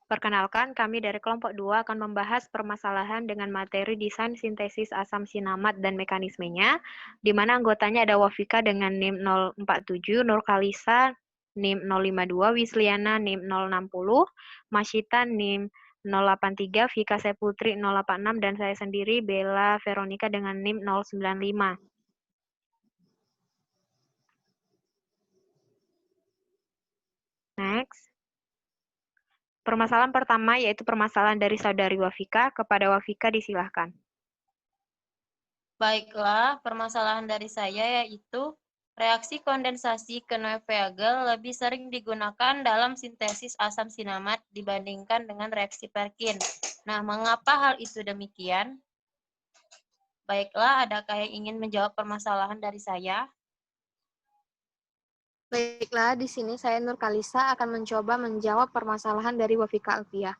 Perkenalkan, kami dari kelompok 2 akan membahas permasalahan dengan materi desain sintesis asam sinamat dan mekanismenya, di mana anggotanya ada Wafika dengan NIM 047, Nurkalisa NIM 052, Wisliana NIM 060, Masyita NIM 083, Vika Seputri 086, dan saya sendiri Bella Veronica dengan NIM 095. Next. Permasalahan pertama yaitu permasalahan dari saudari Wafika. Kepada Wafika disilahkan. Baiklah, permasalahan dari saya yaitu reaksi kondensasi Knoevel lebih sering digunakan dalam sintesis asam sinamat dibandingkan dengan reaksi Perkin. Nah, mengapa hal itu demikian? Baiklah, adakah yang ingin menjawab permasalahan dari saya? Baiklah, di sini saya Nurkalisa akan mencoba menjawab permasalahan dari Wafika Alfiah.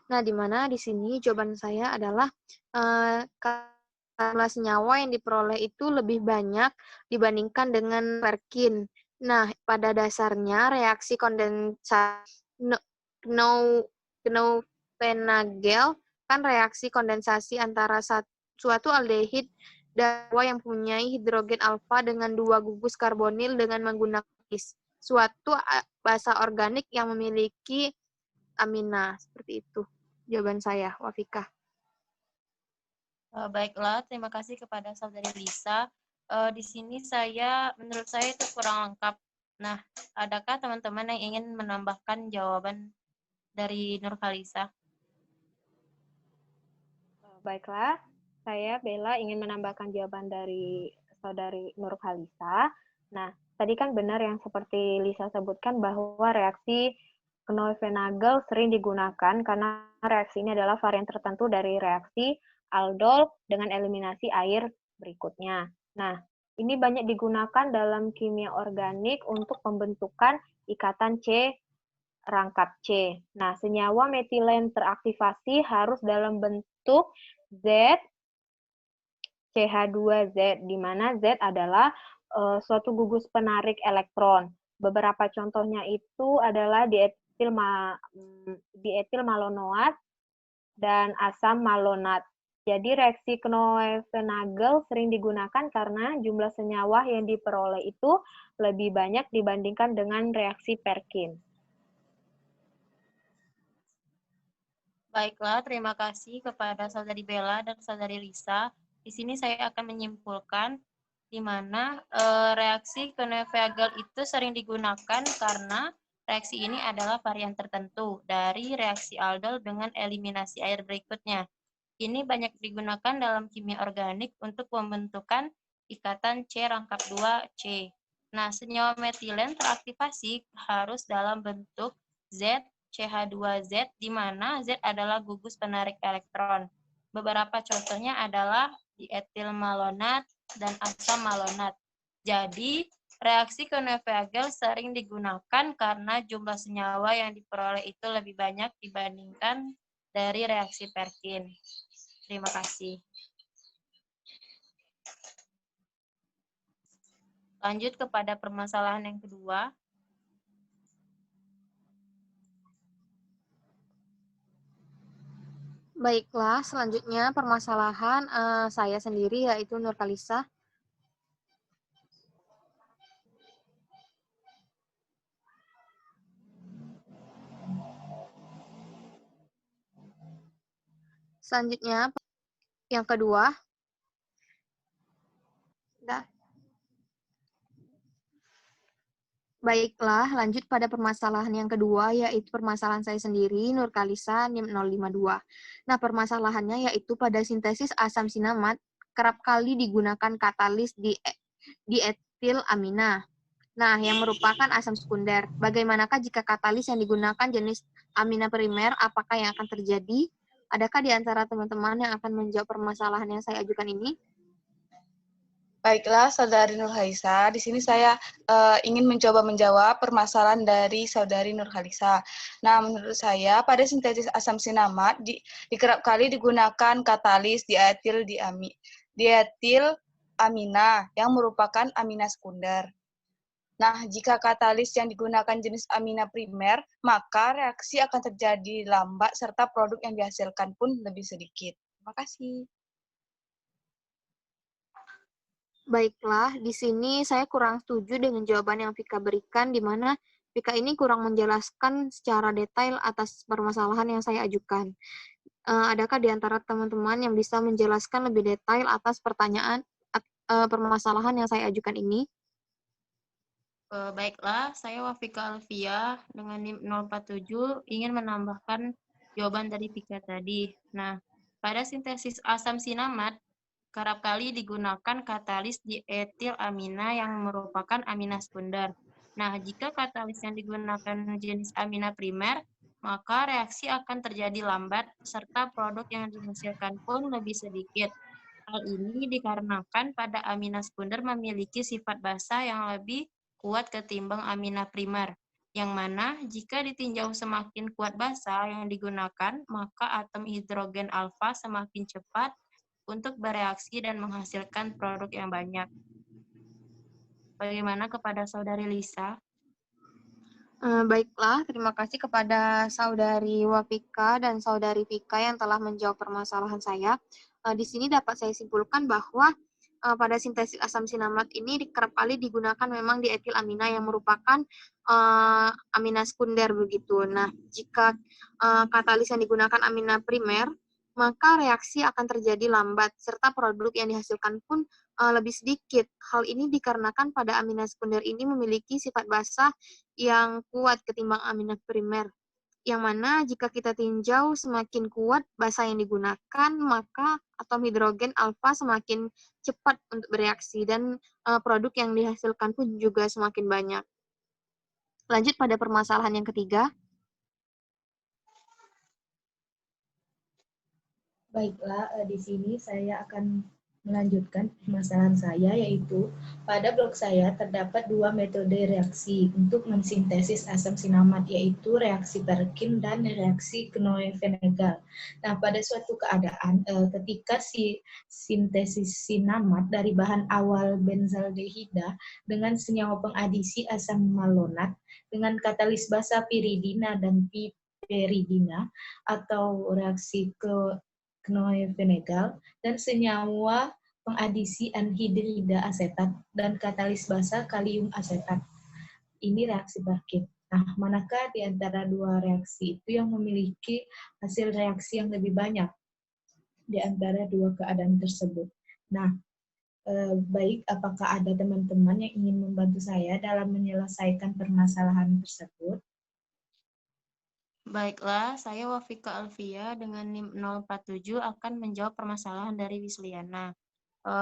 Nah, di mana di sini jawaban saya adalah jumlah senyawa yang diperoleh itu lebih banyak dibandingkan dengan Perkin. Nah, pada dasarnya reaksi kondensasi Knoevenagel kan reaksi kondensasi antara suatu aldehid dawa yang mempunyai hidrogen alfa dengan dua gugus karbonil dengan menggunakan suatu basa organik yang memiliki amina. Seperti itu jawaban saya, Wafika. Baiklah, terima kasih kepada saudari Lisa. Di sini menurut saya itu kurang lengkap. Nah, adakah teman-teman yang ingin menambahkan jawaban dari Nurkalisa? Baiklah, saya Bella ingin menambahkan jawaban dari saudari Nurkalisa. Nah, tadi kan benar yang seperti Lisa sebutkan bahwa reaksi Knoevenagel sering digunakan karena reaksi ini adalah varian tertentu dari reaksi aldol dengan eliminasi air berikutnya. Nah, ini banyak digunakan dalam kimia organik untuk pembentukan ikatan C rangkap C. Nah, senyawa metilen teraktivasi harus dalam bentuk Z CH2Z, di mana Z adalah suatu gugus penarik elektron. Beberapa contohnya itu adalah dietil malonoat dan asam malonat. Jadi reaksi Knoevenagel sering digunakan karena jumlah senyawa yang diperoleh itu lebih banyak dibandingkan dengan reaksi Perkin. Baiklah, terima kasih kepada saudari Bella dan saudari Lisa. Di sini saya akan menyimpulkan di mana reaksi Knoevenagel itu sering digunakan karena reaksi ini adalah varian tertentu dari reaksi aldol dengan eliminasi air berikutnya. Ini banyak digunakan dalam kimia organik untuk pembentukan ikatan C rangkap 2C. Nah, senyawa metilen teraktivasi harus dalam bentuk Z CH2Z, di mana Z adalah gugus penarik elektron. Beberapa contohnya adalah dietil malonat dan asam malonat. Jadi, reaksi Knoevenagel sering digunakan karena jumlah senyawa yang diperoleh itu lebih banyak dibandingkan dari reaksi Perkin. Terima kasih. Lanjut kepada permasalahan yang kedua. Baiklah, selanjutnya permasalahan saya sendiri yaitu Nurkalisa. Selanjutnya yang kedua. Baiklah, lanjut pada permasalahan yang kedua, yaitu permasalahan saya sendiri, Nurkalisa, NIM 052. Nah, permasalahannya yaitu pada sintesis asam sinamat, kerap kali digunakan katalis di etil amina. Nah, yang merupakan asam sekunder. Bagaimanakah jika katalis yang digunakan jenis amina primer, apakah yang akan terjadi? Adakah di antara teman-teman yang akan menjawab permasalahan yang saya ajukan ini? Baiklah, Saudari Nurhalisa. Di sini saya ingin mencoba menjawab permasalahan dari Saudari Nurhalisa. Nah, menurut saya, pada sintesis asam sinamat, kerap kali digunakan katalis dietil amina yang merupakan amina sekunder. Nah, jika katalis yang digunakan jenis amina primer, maka reaksi akan terjadi lambat serta produk yang dihasilkan pun lebih sedikit. Terima kasih. Baiklah, di sini saya kurang setuju dengan jawaban yang Vika berikan, di mana Vika ini kurang menjelaskan secara detail atas permasalahan yang saya ajukan. Adakah di antara teman-teman yang bisa menjelaskan lebih detail atas permasalahan yang saya ajukan ini? Baiklah, saya Wafika Alfia dengan NIM 047 ingin menambahkan jawaban dari Vika tadi. Nah, pada sintesis asam sinamat, kerap kali digunakan katalis dietilamina yang merupakan amina sekunder. Nah, jika katalis yang digunakan jenis amina primer, maka reaksi akan terjadi lambat, serta produk yang dihasilkan pun lebih sedikit. Hal ini dikarenakan pada amina sekunder memiliki sifat basa yang lebih kuat ketimbang amina primer, yang mana jika ditinjau semakin kuat basa yang digunakan, maka atom hidrogen alfa semakin cepat untuk bereaksi dan menghasilkan produk yang banyak. Bagaimana kepada Saudari Lisa? Baiklah, terima kasih kepada Saudari Wafika dan Saudari Vika yang telah menjawab permasalahan saya. Di sini dapat saya simpulkan bahwa pada sintesis asam sinamat ini kerap kali digunakan memang di etilamina yang merupakan amina sekunder begitu. Nah, jika katalis yang digunakan amina primer, maka reaksi akan terjadi lambat serta produk yang dihasilkan pun lebih sedikit. Hal ini dikarenakan pada amina sekunder ini memiliki sifat basa yang kuat ketimbang amina primer. Yang mana jika kita tinjau semakin kuat basa yang digunakan, maka atom hidrogen alfa semakin cepat untuk bereaksi dan produk yang dihasilkan pun juga semakin banyak. Lanjut pada permasalahan yang ketiga. Baiklah, di sini saya akan melanjutkan permasalahan saya, yaitu pada blok saya terdapat dua metode reaksi untuk mensintesis asam sinamat, yaitu reaksi Perkin dan reaksi Knoe-Venegal. Nah, pada suatu keadaan ketika sintesis sinamat dari bahan awal benzaldehida dengan senyawa pengadisi asam malonat dengan katalis basa piridina dan piperidina atau reaksi Knoe-Venegal dan senyawa pengadisi anhidrida asetat dan katalis basa kalium asetat. Ini reaksi Perkin. Nah, manakah di antara dua reaksi itu yang memiliki hasil reaksi yang lebih banyak di antara dua keadaan tersebut? Nah, baik, apakah ada teman-teman yang ingin membantu saya dalam menyelesaikan permasalahan tersebut? Baiklah, saya Wafika Alfia dengan NIM 047 akan menjawab permasalahan dari Wisliana,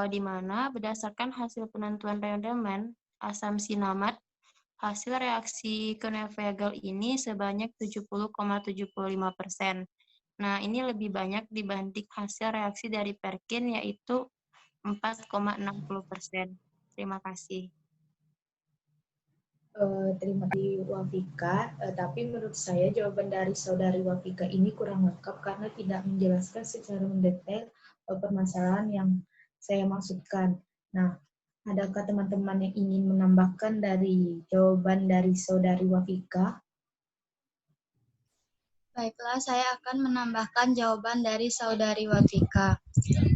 di mana berdasarkan hasil penentuan rendemen asam sinamat, hasil reaksi Knoe-Venegal ini sebanyak 70,75%. Nah, ini lebih banyak dibanding hasil reaksi dari Perkin, yaitu 4,60%. Terima kasih. Terima kasih Wafika, tapi menurut saya jawaban dari saudari Wafika ini kurang lengkap karena tidak menjelaskan secara mendetail permasalahan yang saya maksudkan. Nah, adakah teman-teman yang ingin menambahkan dari jawaban dari saudari Wafika? Baiklah, saya akan menambahkan jawaban dari saudari Wafika.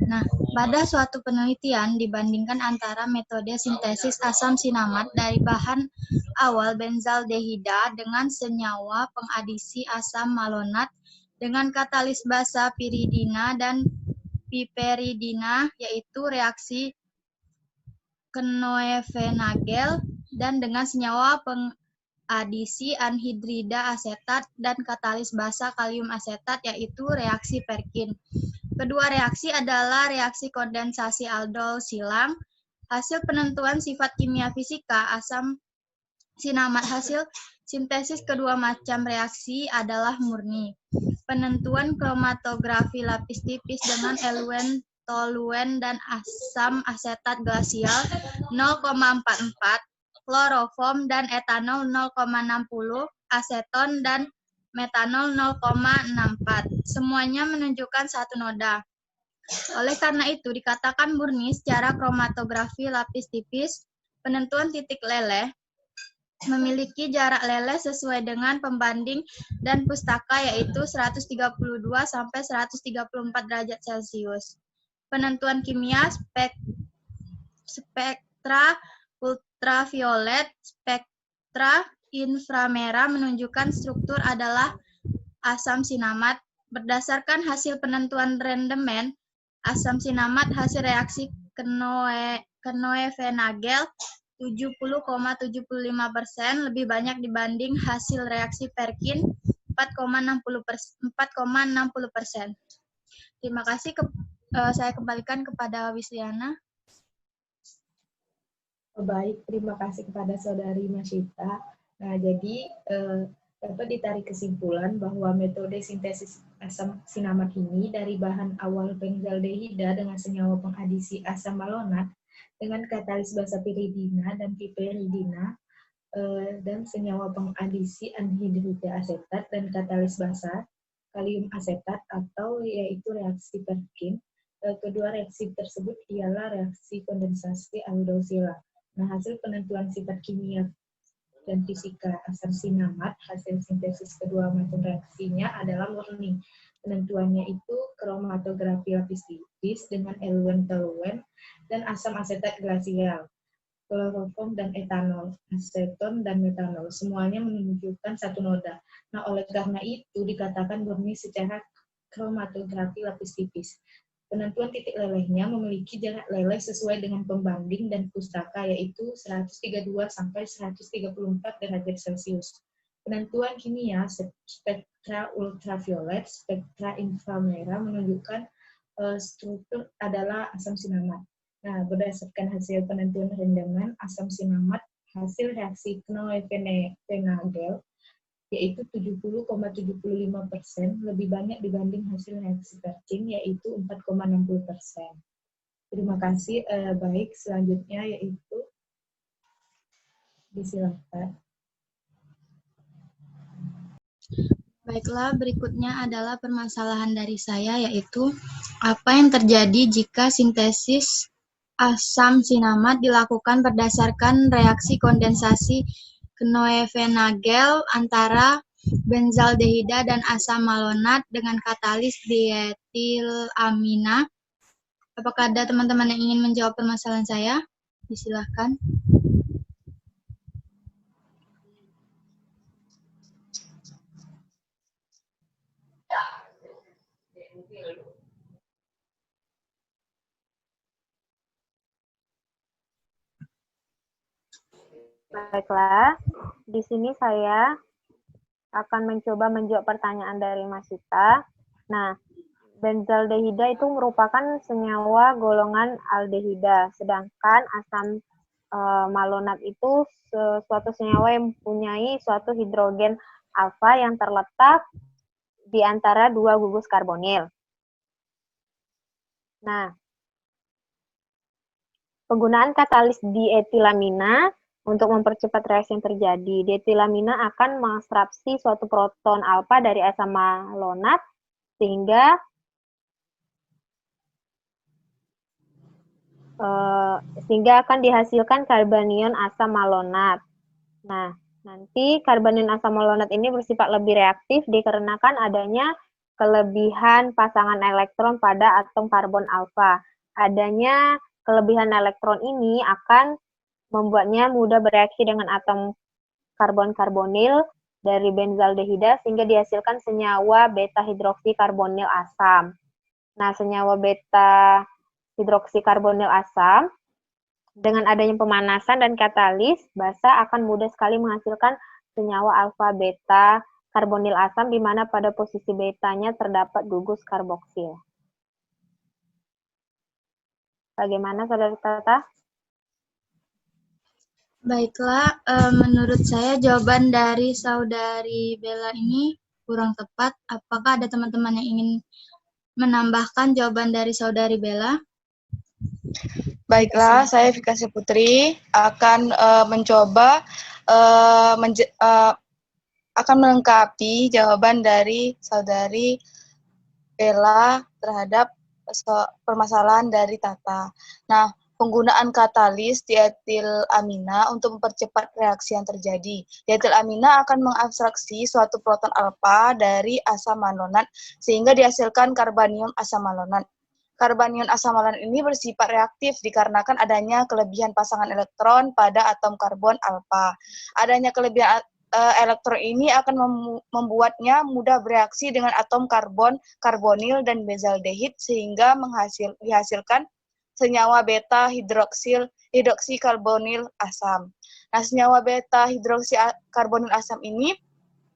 Nah, pada suatu penelitian dibandingkan antara metode sintesis asam sinamat dari bahan awal benzaldehida dengan senyawa pengadisi asam malonat dengan katalis basa piridina dan piperidina, yaitu reaksi Knoe-Venegal, dan dengan senyawa pengadisi anhidrida asetat dan katalis basa kalium asetat, yaitu reaksi Perkin. Kedua reaksi adalah reaksi kondensasi aldol silang. Hasil penentuan sifat kimia fisika asam sinamat hasil sintesis kedua macam reaksi adalah murni. Penentuan kromatografi lapis tipis dengan eluen, toluen, dan asam asetat glasial 0,44, kloroform dan etanol 0,60, aseton dan metanol 0,64. Semuanya menunjukkan satu noda. Oleh karena itu, dikatakan murni secara kromatografi lapis tipis. Penentuan titik leleh memiliki jarak leleh sesuai dengan pembanding dan pustaka yaitu 132 sampai 134 derajat Celcius. Penentuan kimia spektra ultraviolet, spektra inframerah menunjukkan struktur adalah asam sinamat. Berdasarkan hasil penentuan rendemen, asam sinamat hasil reaksi Knoevenagel 70,75% lebih banyak dibanding hasil reaksi Perkin 4,60%. Terima kasih. Saya kembalikan kepada Wisliana. Baik, terima kasih kepada Saudari Masyita. Nah, jadi dapat ditarik kesimpulan bahwa metode sintesis asam sinamat ini dari bahan awal benzaldehida dengan senyawa pengadisi asam malonat dengan katalis basa piridina dan piperidina dan senyawa pengadisi anhidrida asetat dan katalis basa kalium asetat atau yaitu reaksi Perkin. Kedua reaksi tersebut ialah reaksi kondensasi aldosila. Nah, hasil penentuan sifat kimia dan fisika asam sinamat, hasil sintesis kedua macam reaksinya adalah murni. Penentuannya itu kromatografi lapis tipis dengan eluen-teluen dan asam asetat glasial, kloroform dan etanol, aseton dan metanol. Semuanya menunjukkan satu noda. Nah, oleh karena itu dikatakan murni secara kromatografi lapis tipis. Penentuan titik lelehnya memiliki jarak leleh sesuai dengan pembanding dan pustaka yaitu 132 sampai 134 derajat Celcius. Penentuan kimia spektra ultraviolet, spektra inframerah menunjukkan struktur adalah asam sinamat. Nah, berdasarkan hasil penentuan rendemen asam sinamat hasil reaksi Knoevenagel yaitu 70,75% lebih banyak dibanding hasil reaksi Perkin yaitu 4,60%. Terima kasih. Baik, selanjutnya yaitu disilakan. Baiklah, berikutnya adalah permasalahan dari saya, yaitu apa yang terjadi jika sintesis asam sinamat dilakukan berdasarkan reaksi kondensasi Knoevenagel antara benzaldehida dan asam malonat dengan katalis dietilamina. Apakah ada teman-teman yang ingin menjawab permasalahan saya? Disilahkan. Baiklah, di sini saya akan mencoba menjawab pertanyaan dari Mas Sita. Nah, benzaldehida itu merupakan senyawa golongan aldehida, sedangkan asam malonat itu suatu senyawa yang mempunyai suatu hidrogen alfa yang terletak di antara dua gugus karbonil. Nah, penggunaan katalis dietilamina untuk mempercepat reaksi yang terjadi. Dietilamina akan mengekstraksi suatu proton alfa dari asam malonat sehingga akan dihasilkan karbanion asam malonat. Nah, nanti karbanion asam malonat ini bersifat lebih reaktif dikarenakan adanya kelebihan pasangan elektron pada atom karbon alfa. Adanya kelebihan elektron ini akan membuatnya mudah bereaksi dengan atom karbon karbonil dari benzaldehida sehingga dihasilkan senyawa beta hidroksi karbonil asam. Nah, senyawa beta hidroksi karbonil asam dengan adanya pemanasan dan katalis basa akan mudah sekali menghasilkan senyawa alfa beta karbonil asam di mana pada posisi betanya terdapat gugus karboksil. Bagaimana Saudari Tata? Baiklah, menurut saya jawaban dari Saudari Bella ini kurang tepat. Apakah ada teman-teman yang ingin menambahkan jawaban dari Saudari Bella? Baiklah, saya Fikasi Putri akan mencoba akan melengkapi jawaban dari Saudari Bella terhadap permasalahan dari Tata. Nah, penggunaan katalis dietilamina untuk mempercepat reaksi yang terjadi. Dietilamina akan mengabstraksi suatu proton alfa dari asam malonat sehingga dihasilkan karbanium asam malonat. Karbanium asam malonat ini bersifat reaktif dikarenakan adanya kelebihan pasangan elektron pada atom karbon alfa. Adanya kelebihan elektron ini akan membuatnya mudah bereaksi dengan atom karbon, karbonil, dan bezaldehid sehingga dihasilkan senyawa beta hidroksikarbonil asam. Nah, senyawa beta hidroksikarbonil asam ini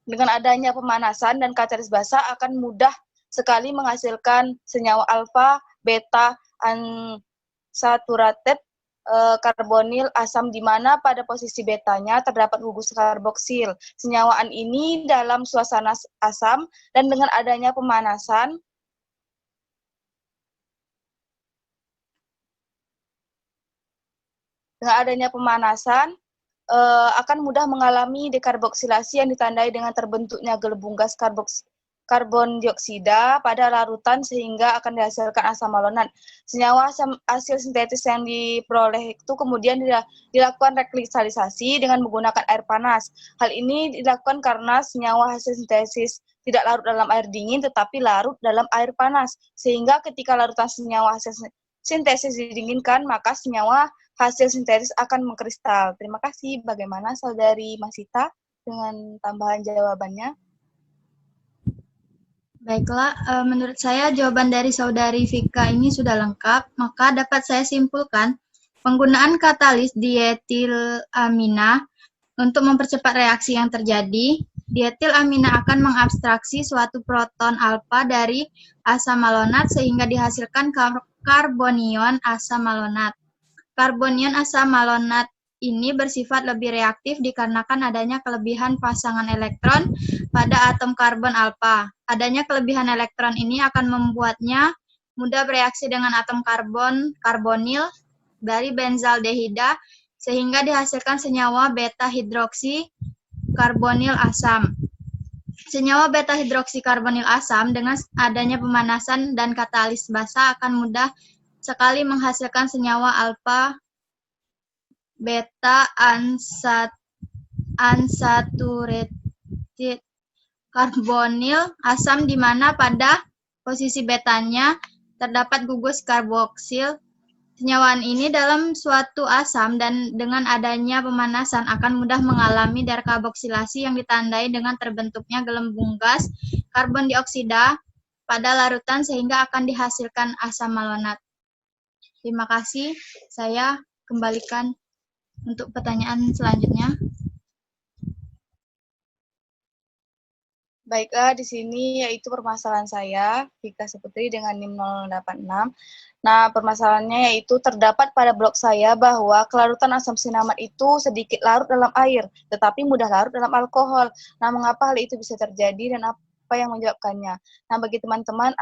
dengan adanya pemanasan dan katalis basa akan mudah sekali menghasilkan senyawa alfa, beta, unsaturated karbonil asam di mana pada posisi betanya terdapat gugus karboksil. Senyawaan ini dalam suasana asam dan dengan adanya pemanasan akan mudah mengalami dekarboksilasi yang ditandai dengan terbentuknya gelembung gas karbon dioksida pada larutan sehingga akan dihasilkan asam malonat. Senyawa hasil sintetis yang diperoleh itu kemudian dilakukan rekristalisasi dengan menggunakan air panas. Hal ini dilakukan karena senyawa hasil sintesis tidak larut dalam air dingin tetapi larut dalam air panas. Sehingga ketika larutan senyawa hasil sintesis didinginkan, maka senyawa hasil sintetis akan mengkristal. Terima kasih. Bagaimana Saudari Masita dengan tambahan jawabannya? Baiklah, menurut saya jawaban dari Saudari Vika ini sudah lengkap, maka dapat saya simpulkan penggunaan katalis dietilamina untuk mempercepat reaksi yang terjadi. Dietilamina akan mengabstraksi suatu proton alfa dari asam malonat sehingga dihasilkan karbonion asam malonat. Karbonion asam malonat ini bersifat lebih reaktif dikarenakan adanya kelebihan pasangan elektron pada atom karbon alfa. Adanya kelebihan elektron ini akan membuatnya mudah bereaksi dengan atom karbonil dari benzaldehida sehingga dihasilkan senyawa beta hidroksi karbonil asam. Senyawa beta hidroksi karbonil asam dengan adanya pemanasan dan katalis basa akan mudah sekali menghasilkan senyawa alfa beta unsaturated karbonil asam di mana pada posisi betanya terdapat gugus karboksil. Senyawaan ini dalam suatu asam dan dengan adanya pemanasan akan mudah mengalami dekarboksilasi yang ditandai dengan terbentuknya gelembung gas karbon dioksida pada larutan sehingga akan dihasilkan asam malonat. Terima kasih. Saya kembalikan untuk pertanyaan selanjutnya. Baiklah, di sini yaitu permasalahan saya, Vika Saputri dengan NIM 086. Nah, permasalahannya yaitu terdapat pada blog saya bahwa kelarutan asam sinamad itu sedikit larut dalam air, tetapi mudah larut dalam alkohol. Nah, mengapa hal itu bisa terjadi dan apa yang menyebabkannya? Nah, bagi teman-teman,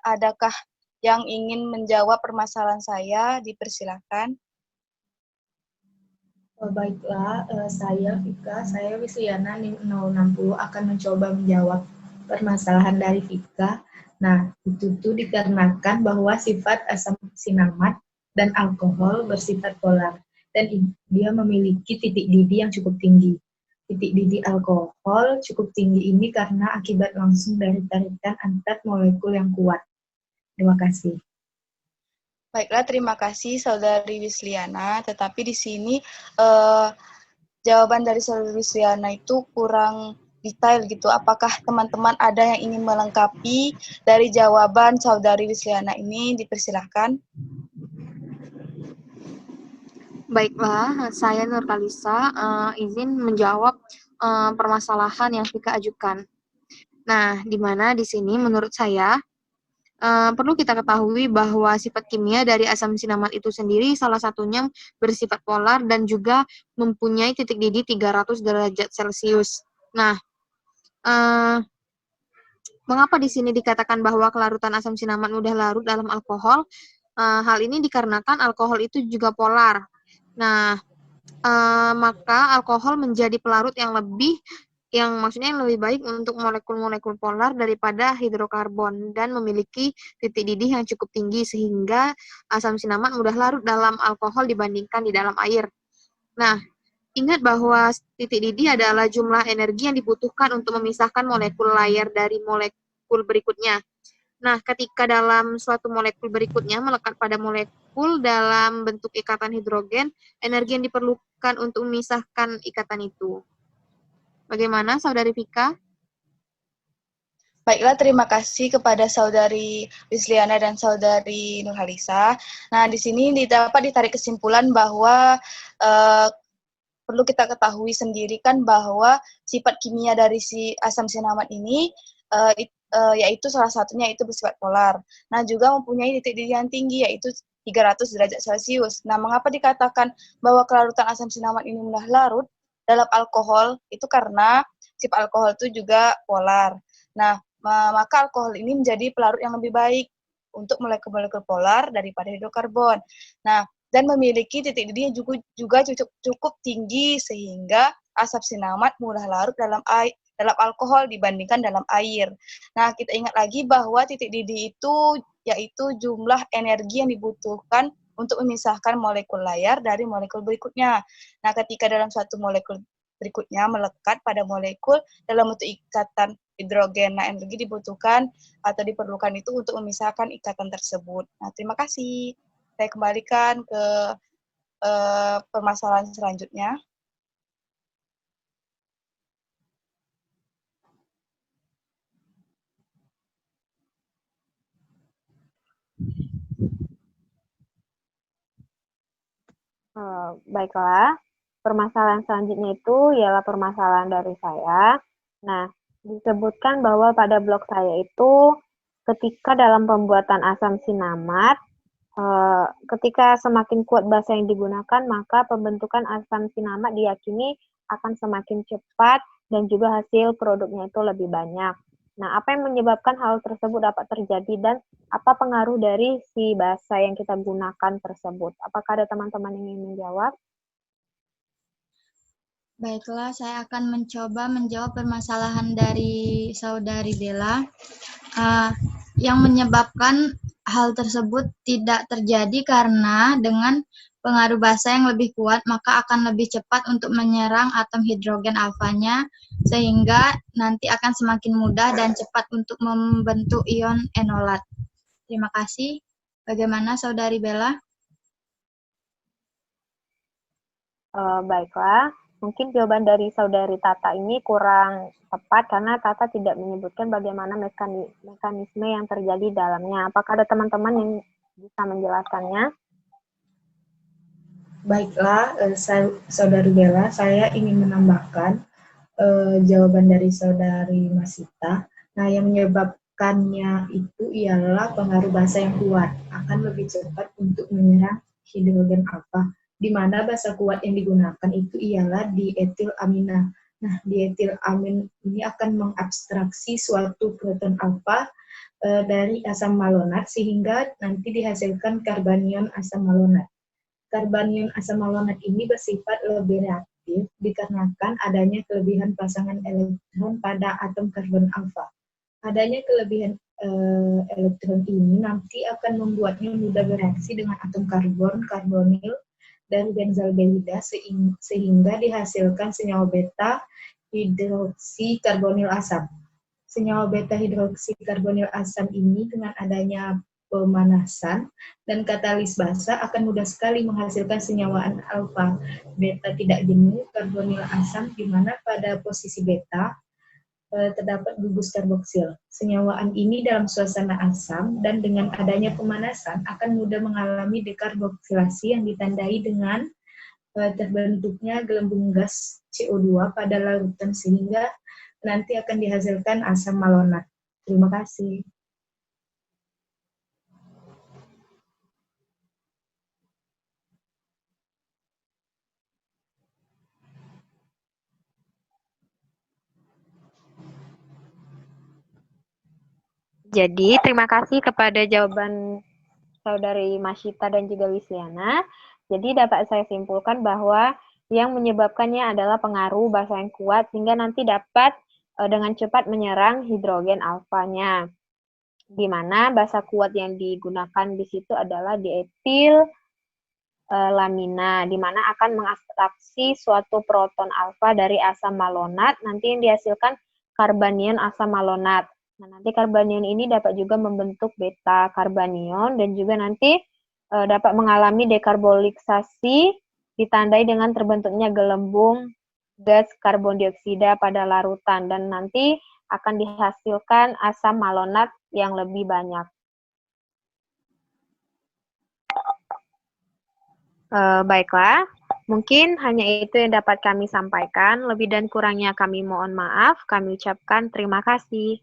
adakah yang ingin menjawab permasalahan saya? Dipersilahkan. Baiklah, saya Vika, saya Wisliana NIM 060 akan mencoba menjawab permasalahan dari Vika. Nah, itu tuh dikarenakan bahwa sifat asam sinamad dan alkohol bersifat polar dan dia memiliki titik didih yang cukup tinggi. Titik didih alkohol cukup tinggi ini karena akibat langsung dari tarikan antar molekul yang kuat. Terima kasih. Baiklah, terima kasih Saudari Wisliana. Tetapi di sini jawaban dari Saudari Wisliana itu kurang detail gitu. Apakah teman-teman ada yang ingin melengkapi dari jawaban Saudari Wisliana ini? Dipersilahkan. Baiklah, saya Nurkalisa izin menjawab permasalahan yang Vika ajukan. Nah, di mana di sini menurut saya perlu kita ketahui bahwa sifat kimia dari asam sinamad itu sendiri salah satunya bersifat polar dan juga mempunyai titik didih 300 derajat Celcius. Nah, mengapa di sini dikatakan bahwa kelarutan asam sinamad mudah larut dalam alkohol? Hal ini dikarenakan alkohol itu juga polar. Nah, maka alkohol menjadi pelarut yang lebih yang maksudnya yang lebih baik untuk molekul-molekul polar daripada hidrokarbon dan memiliki titik didih yang cukup tinggi sehingga asam sinamat mudah larut dalam alkohol dibandingkan di dalam air. Nah, ingat bahwa titik didih adalah jumlah energi yang dibutuhkan untuk memisahkan molekul layar dari molekul berikutnya. Nah, ketika dalam suatu molekul berikutnya melekat pada molekul dalam bentuk ikatan hidrogen, energi yang diperlukan untuk memisahkan ikatan itu. Bagaimana, Saudari Vika? Baiklah, terima kasih kepada Saudari Wisliana dan Saudari Nurhalisa. Nah, di sini dapat ditarik kesimpulan bahwa perlu kita ketahui sendiri kan bahwa sifat kimia dari si asam sinamat ini yaitu salah satunya itu bersifat polar. Nah, juga mempunyai titik didih yang tinggi yaitu 300 derajat Celcius. Nah, mengapa dikatakan bahwa kelarutan asam sinamat ini mudah larut dalam alkohol? Itu karena sifat alkohol itu juga polar. Nah, maka alkohol ini menjadi pelarut yang lebih baik untuk molekul-molekul polar daripada hidrokarbon. Nah, dan memiliki titik didih yang juga cukup tinggi sehingga asam sinamat mudah larut dalam alkohol dibandingkan dalam air. Nah, kita ingat lagi bahwa titik didih itu yaitu jumlah energi yang dibutuhkan untuk memisahkan molekul layar dari molekul berikutnya. Nah, ketika dalam suatu molekul berikutnya melekat pada molekul dalam bentuk ikatan hidrogen, nah energi dibutuhkan atau diperlukan itu untuk memisahkan ikatan tersebut. Nah, terima kasih. Saya kembalikan ke permasalahan selanjutnya. Baiklah, permasalahan selanjutnya itu ialah permasalahan dari saya. Nah, disebutkan bahwa pada blog saya itu ketika dalam pembuatan asam sinamat, ketika semakin kuat basa yang digunakan, maka pembentukan asam sinamat diyakini akan semakin cepat dan juga hasil produknya itu lebih banyak. Nah, apa yang menyebabkan hal tersebut dapat terjadi dan apa pengaruh dari si basa yang kita gunakan tersebut? Apakah ada teman-teman yang ingin menjawab? Baiklah, saya akan mencoba menjawab permasalahan dari Saudari Bella. Yang menyebabkan hal tersebut tidak terjadi karena dengan pengaruh basa yang lebih kuat, maka akan lebih cepat untuk menyerang atom hidrogen alfanya, sehingga nanti akan semakin mudah dan cepat untuk membentuk ion enolat. Terima kasih. Bagaimana Saudari Bella? Baiklah, mungkin jawaban dari Saudari Tata ini kurang tepat karena Tata tidak menyebutkan bagaimana mekanisme yang terjadi dalamnya. Apakah ada teman-teman yang bisa menjelaskannya? Baiklah, Saudari Bella, saya ingin menambahkan jawaban dari Saudari Masita. Nah, yang menyebabkannya itu ialah pengaruh basa yang kuat akan lebih cepat untuk menyerang hidrogen alfa, di mana basa kuat yang digunakan itu ialah dietil amina. Nah, dietil amin ini akan mengabstraksi suatu proton alfa dari asam malonat sehingga nanti dihasilkan karbanion asam malonat. Karbanion asam malonat ini bersifat lebih reaktif dikarenakan adanya kelebihan pasangan elektron pada atom karbon alfa. Adanya kelebihan elektron ini nanti akan membuatnya mudah bereaksi dengan atom karbon, karbonil, dan benzaldehyda sehingga dihasilkan senyawa beta hidroksi karbonil asam. Senyawa beta hidroksi karbonil asam ini dengan adanya pemanasan dan katalis basa akan mudah sekali menghasilkan senyawaan alfa beta tidak jenuh karbonil asam, di mana pada posisi beta terdapat gugus karboksil. Senyawaan ini dalam suasana asam dan dengan adanya pemanasan akan mudah mengalami dekarboksilasi yang ditandai dengan terbentuknya gelembung gas CO2 pada larutan sehingga nanti akan dihasilkan asam malonat. Terima kasih. Jadi, terima kasih kepada jawaban Saudari Masita dan juga Wisliana. Jadi, dapat saya simpulkan bahwa yang menyebabkannya adalah pengaruh basa yang kuat sehingga nanti dapat dengan cepat menyerang hidrogen alfanya. Di mana basa kuat yang digunakan di situ adalah dietil lamina, di mana akan mengekstraksi suatu proton alfa dari asam malonat, nanti yang dihasilkan karbanion asam malonat. Nah, nanti karbanion ini dapat juga membentuk beta karbanion dan juga nanti dapat mengalami dekarbolisasi ditandai dengan terbentuknya gelembung gas karbon dioksida pada larutan dan nanti akan dihasilkan asam malonat yang lebih banyak. Baiklah, mungkin hanya itu yang dapat kami sampaikan. Lebih dan kurangnya kami mohon maaf. Kami ucapkan terima kasih.